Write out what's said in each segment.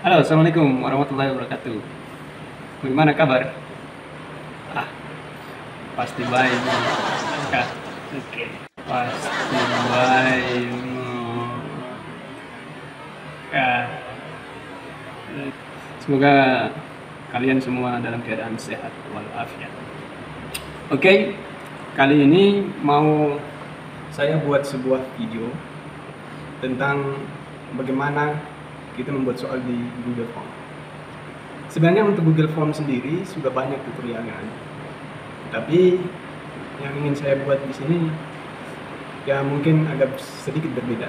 Halo, assalamualaikum warahmatullahi wabarakatuh. Bagaimana kabar? Ah, pasti baik. Kak. Oke, pasti baik. Ya, semoga kalian semua dalam keadaan sehat walafiat. Oke, kali ini mau saya buat sebuah video tentang bagaimana kita membuat soal di Google Form. Sebenarnya untuk Google Form sendiri sudah banyak tutorialnya, tapi yang ingin saya buat di sini ya mungkin agak sedikit berbeda.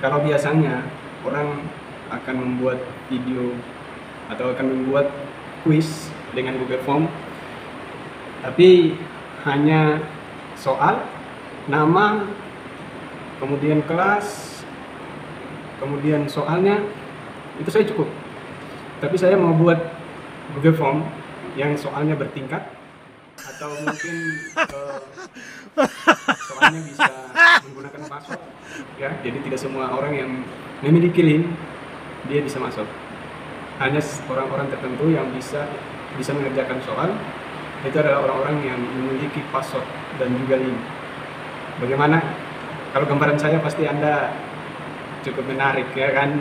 Kalau biasanya orang akan membuat video atau akan membuat quiz dengan Google Form, tapi hanya soal, nama, kemudian kelas, kemudian soalnya, itu saya cukup. Tapi saya mau buat Google Form yang soalnya bertingkat, atau mungkin soalnya bisa menggunakan password, ya. Jadi tidak semua orang yang memiliki link dia bisa masuk. Hanya orang-orang tertentu yang bisa mengerjakan soal itu adalah orang-orang yang memiliki password dan juga link. Bagaimana? Kalau gambaran saya pasti Anda cukup menarik, ya kan?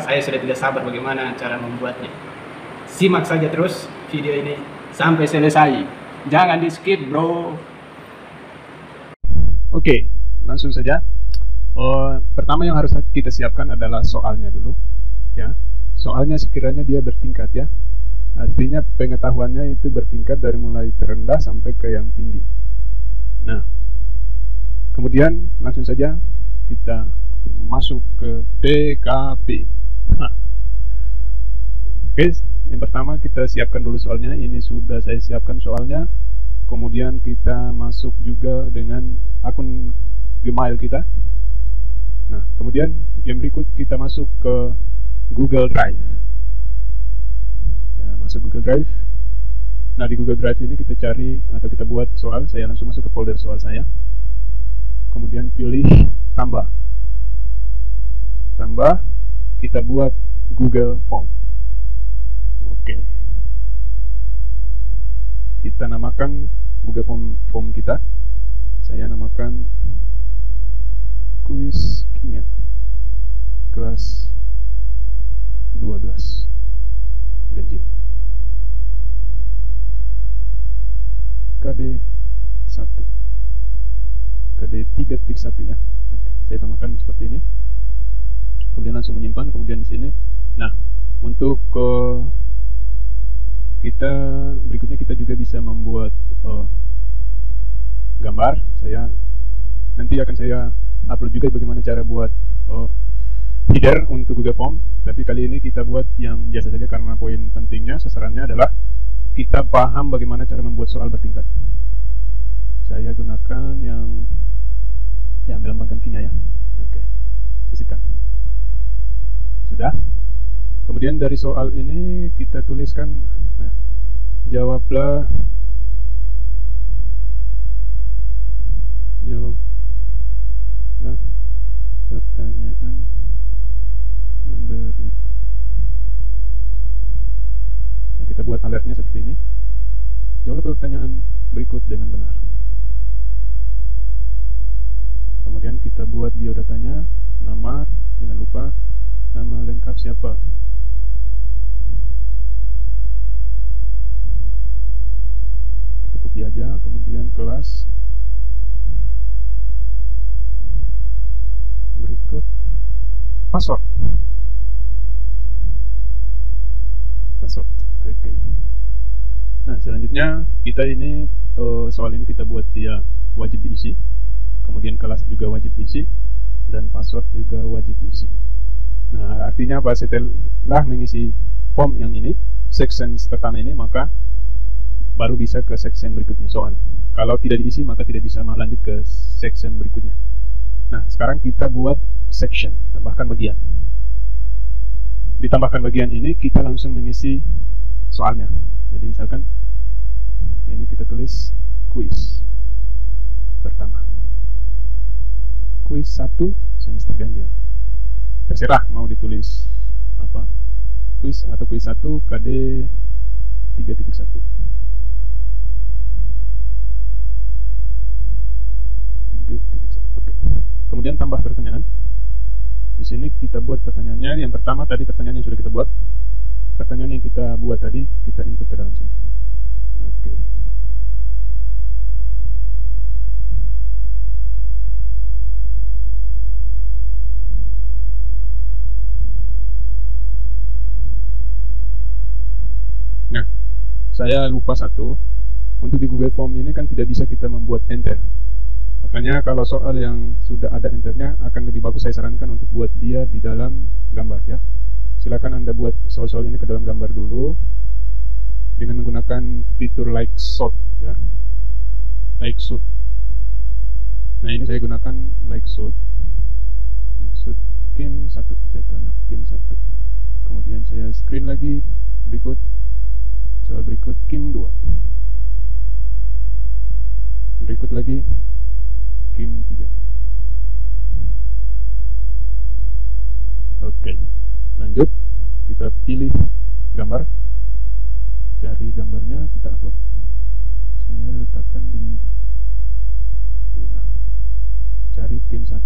Saya sudah tidak sabar bagaimana cara membuatnya. Simak saja terus video ini sampai selesai. Jangan di skip, bro. Oke, langsung saja. Pertama yang harus kita siapkan adalah soalnya dulu, ya. Soalnya sekiranya dia bertingkat, ya. Artinya pengetahuannya itu bertingkat dari mulai terendah sampai ke yang tinggi. Nah, kemudian langsung saja kita masuk ke TKP. Oke, yang pertama kita siapkan dulu soalnya. Ini sudah saya siapkan soalnya. Kemudian kita masuk juga dengan akun Gmail kita. Nah, kemudian yang berikut kita masuk ke Google Drive. Ya, masuk Google Drive. Nah, di Google Drive ini kita cari atau kita buat soal. Saya langsung masuk ke folder soal saya. Kemudian pilih tambah. Tambah, kita buat Google Form. Oke. Kita namakan Google Form kita. Saya namakan kuis kimia kelas 12 ganjil KD 1 KD 3.1, ya. Oke, saya tambahkan seperti ini. Kemudian langsung menyimpan. Kemudian di sini, nah, untuk kita berikutnya kita juga bisa membuat gambar. Nanti akan saya upload juga bagaimana cara buat header untuk Google Form. Tapi kali ini kita buat yang biasa saja karena poin pentingnya, sasarannya adalah kita paham bagaimana cara membuat soal bertingkat. Saya gunakan yang melambangkan kimia, ya. Oke, sisihkan. Sudah. Kemudian dari soal ini kita tuliskan, nah, jawablah pertanyaan yang berikut. Nah, kita buat alertnya seperti ini. Jawablah pertanyaan berikut dengan benar. Kemudian kita buat biodatanya, nama, jangan lupa nama lengkap siapa. Kita copy aja, kemudian kelas. Berikut password. Oke. Nah, selanjutnya kita ini soal ini kita buat dia wajib diisi. Kemudian kelas juga wajib diisi dan password juga wajib diisi. Nah, artinya apa? Setelah mengisi form yang ini, section pertama ini, maka baru bisa ke section berikutnya soal. Kalau tidak diisi maka tidak bisa lanjut ke section berikutnya. Nah, sekarang kita buat section, tambahkan bagian. Ditambahkan bagian ini kita langsung mengisi soalnya. Jadi misalkan ini kita tulis quiz pertama, quiz 1 semester ganjil. terserah mau ditulis apa, kuis atau kuis 1 KD 3.1. 3.1. Oke. Kemudian tambah pertanyaan. Di sini kita buat pertanyaannya. Yang pertama tadi pertanyaan yang sudah kita buat. Pertanyaan yang kita buat tadi kita input ke dalam sini. Oke. Nah, saya lupa satu. Untuk di Google Form ini kan tidak bisa kita membuat enter. Makanya kalau soal yang sudah ada enternya akan lebih bagus saya sarankan untuk buat dia di dalam gambar ya. Silakan Anda buat soal-soal ini ke dalam gambar dulu dengan menggunakan fitur like shot ya. Like shot. Nah, ini saya gunakan like shot. Like shot game 1. Saya taruh game 1. Kemudian saya screen lagi berikut. Soal berikut game 2. Berikut lagi game 3. Oke, lanjut. Kita pilih gambar, cari gambarnya, kita upload. Saya letakkan di ya, cari game 1,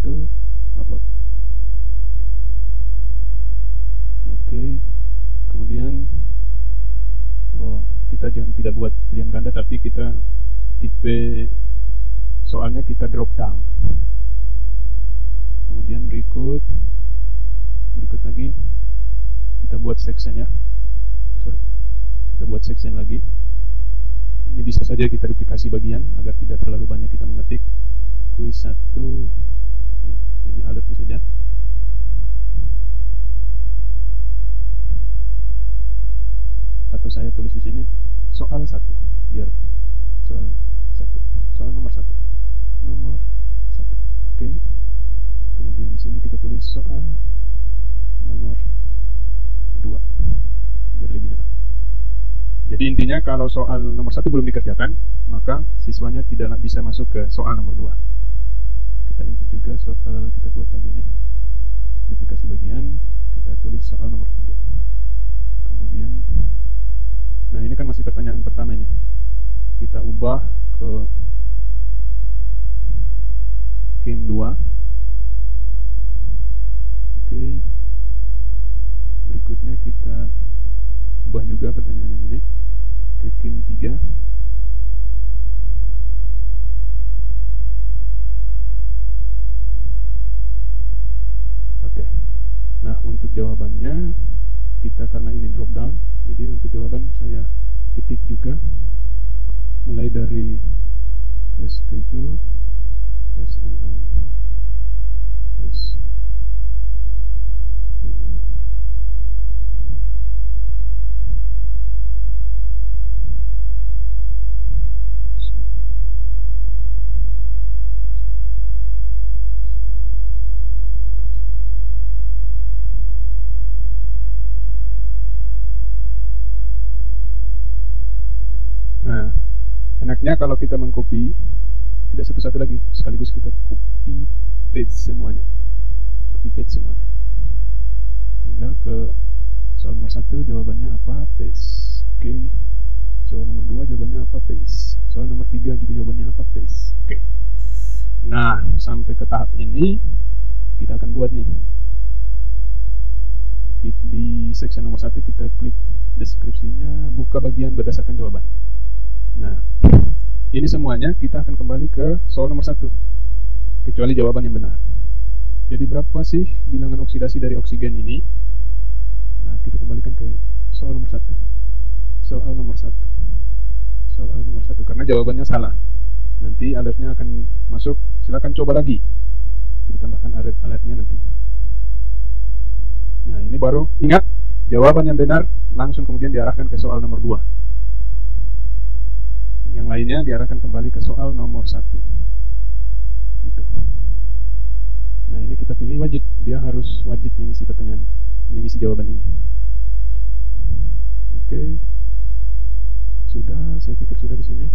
upload. Oke, kemudian kita jangan tidak buat pilihan ganda, tapi kita tipe soalnya kita drop down. Kemudian berikut lagi kita buat section ya. Kita buat section lagi. Ini bisa saja kita duplikasi bagian agar tidak terlalu banyak kita mengetik. Kuis 1. Nah, ini alertnya saja. Atau saya tulis di sini soal 1 biar soal 1. Soal nomor 1. Nomor 1. Oke. Kemudian di sini kita tulis soal nomor 2 biar lebih enak. Jadi intinya kalau soal nomor 1 belum dikerjakan, maka siswanya tidak bisa masuk ke soal nomor 2. Kita input juga soal, kita buat lagi nih duplikasi bagian, kita tulis soal nomor 3. Kemudian nah ini kan masih pertanyaan pertama ini. Kita ubah ke game 2. Oke. Berikutnya kita ubah juga pertanyaan yang ini ke game 3. Oke. Nah, untuk jawabannya kita karena ini drop down, jadi untuk jawaban saya ketik juga mulai dari plus 7 plus 6 plus 5 Nah, enaknya kalau kita mengcopy tidak satu-satu lagi, sekaligus kita copy paste semuanya. Copy paste semuanya. Tinggal ke soal nomor 1 jawabannya apa, paste. Oke. Soal nomor 2 jawabannya apa, paste. Soal nomor 3 juga jawabannya apa, paste. Oke. Nah, sampai ke tahap ini kita akan buat nih. Di section nomor 1 kita klik deskripsinya, buka bagian berdasarkan jawaban. Nah, ini semuanya kita akan kembali ke soal nomor 1 kecuali jawaban yang benar. Jadi berapa sih bilangan oksidasi dari oksigen ini? Nah, kita kembalikan ke soal nomor 1. Soal nomor 1. Soal nomor 1 karena jawabannya salah. Nanti alertnya akan masuk, silakan coba lagi. Kita tambahkan alertnya nanti. Nah, ini baru ingat jawaban yang benar langsung kemudian diarahkan ke soal nomor 2. Yang lainnya diarahkan kembali ke soal nomor 1 gitu. Nah, ini kita pilih wajib, dia harus wajib mengisi pertanyaan, mengisi jawaban ini. Oke. Sudah, saya pikir sudah di sini.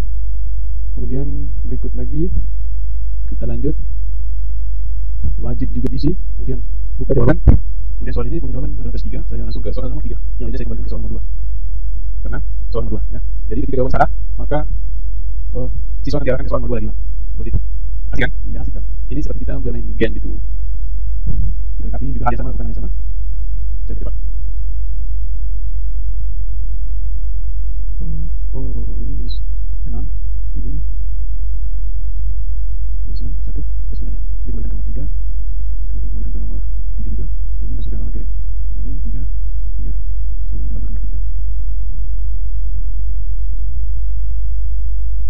Kemudian berikut lagi kita lanjut. Wajib juga diisi, kemudian buka jawaban. 2 ya. Jadi ketika jawaban salah, maka siswa akan diarahkan ke soal nomor 2 lagi bang. Seperti itu. Asik kan? Iya asik bang. Ini seperti kita bermain game gitu. Kita lengkapi juga hal yang sama, bukan hal yang sama. Saya cepat. Ini minus 6. Ini minus 6, 1 plus 5 ya. Ini kembalikan ke nomor 3. Kemudian kembalikan ke nomor 3 juga. Ini langsung ke halaman kirim. Ini 3, 3. Semuanya kembali ke nomor 3.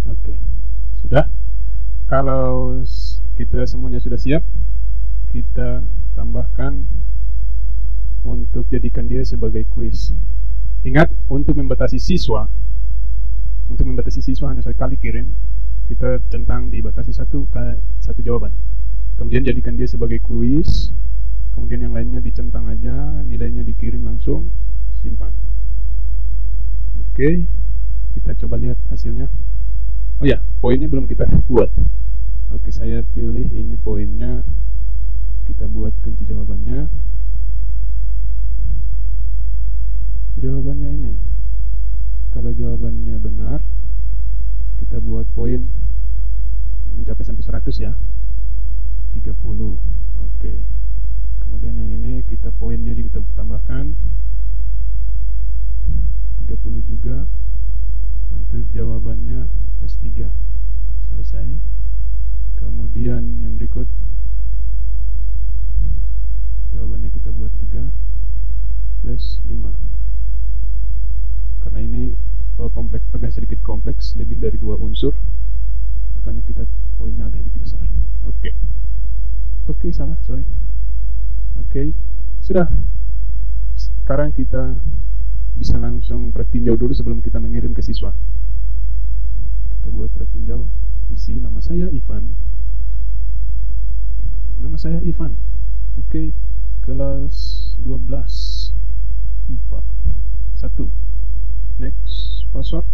Oke, sudah. Kalau kita semuanya sudah siap, kita tambahkan untuk jadikan dia sebagai kuis. Ingat, untuk membatasi siswa hanya sekali kirim. Kita centang dibatasi satu jawaban. Kemudian jadikan dia sebagai kuis. Kemudian yang lainnya dicentang aja, nilainya dikirim langsung, simpan. Oke, kita coba lihat hasilnya. Oh ya, poinnya belum kita buat. Oke, saya pilih ini poinnya. Kita buat kunci jawabannya. Jawabannya ini. Kalau jawabannya benar, kita buat poin mencapai sampai 100 ya. 30. Oke. Kemudian yang ini kita poinnya juga kita tambahkan 30 juga. Untuk jawabannya plus 3. Selesai. Kemudian yang berikut jawabannya kita buat juga plus 5. Karena ini kompleks, agak sedikit kompleks, lebih dari 2 unsur, makanya kita poinnya agak sedikit besar. Oke, salah, sorry. Oke, sudah. Sekarang kita bisa langsung pertinjau dulu sebelum kita mengirim ke siswa. Kita buat pertinjau, isi nama saya Ivan. Oke, kelas 12 IPA 1. Next, password.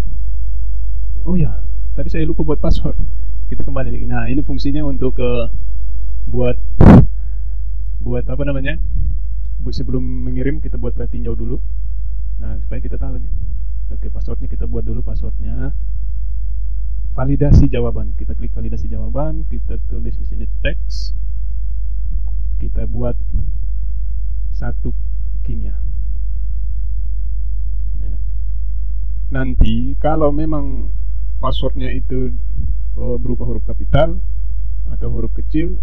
Oh ya, tadi saya lupa buat password. Kita kembali lagi. Nah, ini fungsinya untuk buat apa namanya? Sebelum mengirim kita buat pertinjau dulu. Nah, supaya kita tahu nih. Oke, passwordnya kita buat dulu passwordnya. Validasi jawaban. Kita klik validasi jawaban. Kita tulis di sini teks. Kita buat 1 kimia. Nah, nanti kalau memang passwordnya itu berupa huruf kapital atau huruf kecil,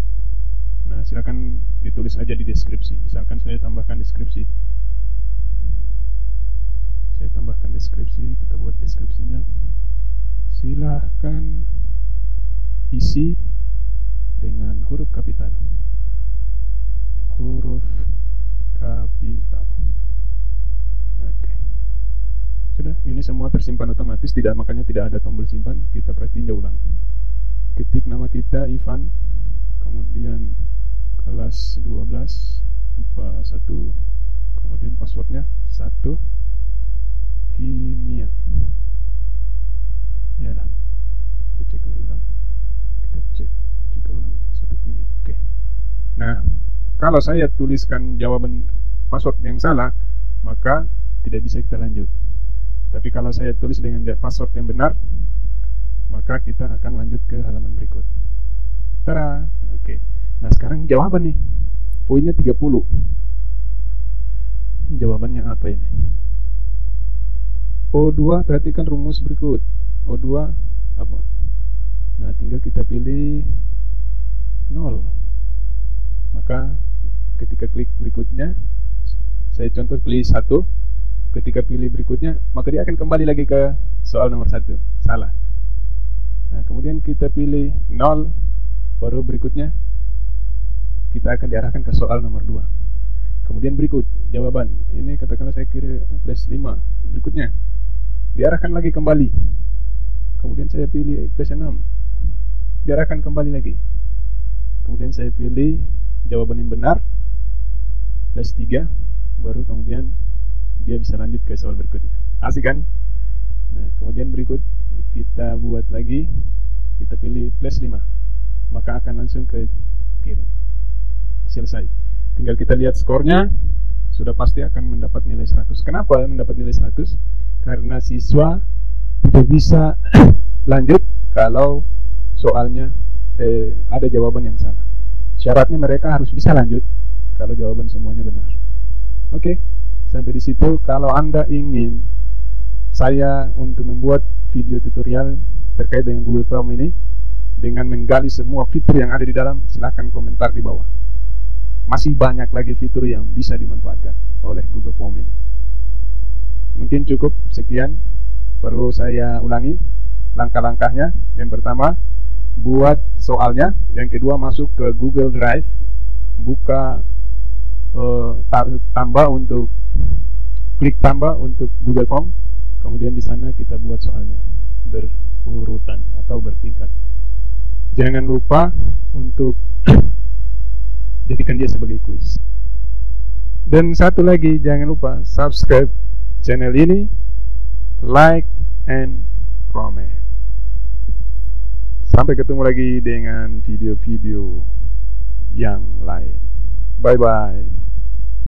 nah silakan ditulis aja di deskripsi. Misalkan saya tambahkan deskripsi. Kita buat deskripsinya. Silahkan isi dengan huruf kapital. Oke. Sudah, ini semua tersimpan otomatis, makanya tidak ada tombol simpan. Kita pertinjau ulang. Ketik nama kita Ivan, kemudian kelas 12 IPA 1, kemudian passwordnya 1 kimia. Ya dah, kita cek lagi ulang. Kita cek juga ulang 1 kimia. Oke. Nah, kalau saya tuliskan jawaban password yang salah, maka tidak bisa kita lanjut. Tapi kalau saya tulis dengan password yang benar, maka kita akan lanjut ke halaman berikut. Tada! Oke. Nah, sekarang jawaban nih. Poinnya 30. Jawabannya apa ini? O2, perhatikan rumus berikut. O2 apa? Nah, tinggal kita pilih 0. Maka ketika klik berikutnya, saya contoh pilih 1. Ketika pilih berikutnya, maka dia akan kembali lagi ke soal nomor 1. Salah. Nah, kemudian kita pilih 0, baru berikutnya kita akan diarahkan ke soal nomor 2. Kemudian berikut jawaban. Ini katakanlah saya kira plus 5. Berikutnya diarahkan lagi kembali. Kemudian saya pilih plus 6. Diarahkan kembali lagi. Kemudian saya pilih jawaban yang benar plus 3, baru kemudian dia bisa lanjut ke soal berikutnya. Asik kan? Nah, kemudian berikut kita buat lagi. Kita pilih plus 5, maka akan langsung ke kirim. Selesai. Tinggal kita lihat skornya. Sudah pasti akan mendapat nilai 100. Kenapa mendapat nilai 100? Karena siswa tidak bisa lanjut kalau soalnya ada jawaban yang salah. Syaratnya mereka harus bisa lanjut kalau jawaban semuanya benar. Oke, sampai di situ. Kalau Anda ingin saya untuk membuat video tutorial terkait dengan Google Form ini dengan menggali semua fitur yang ada di dalam, silahkan komentar di bawah. Masih banyak lagi fitur yang bisa dimanfaatkan oleh Google Form ini. Mungkin cukup sekian. Perlu saya ulangi langkah-langkahnya. Yang pertama, buat soalnya. Yang kedua, masuk ke Google Drive, buka klik tambah untuk Google Form. Kemudian di sana kita buat soalnya berurutan atau bertingkat. Jangan lupa untuk jadikan dia sebagai kuis. Dan satu lagi, jangan lupa subscribe channel ini, like and comment. Sampai ketemu lagi dengan video-video yang lain. Bye bye.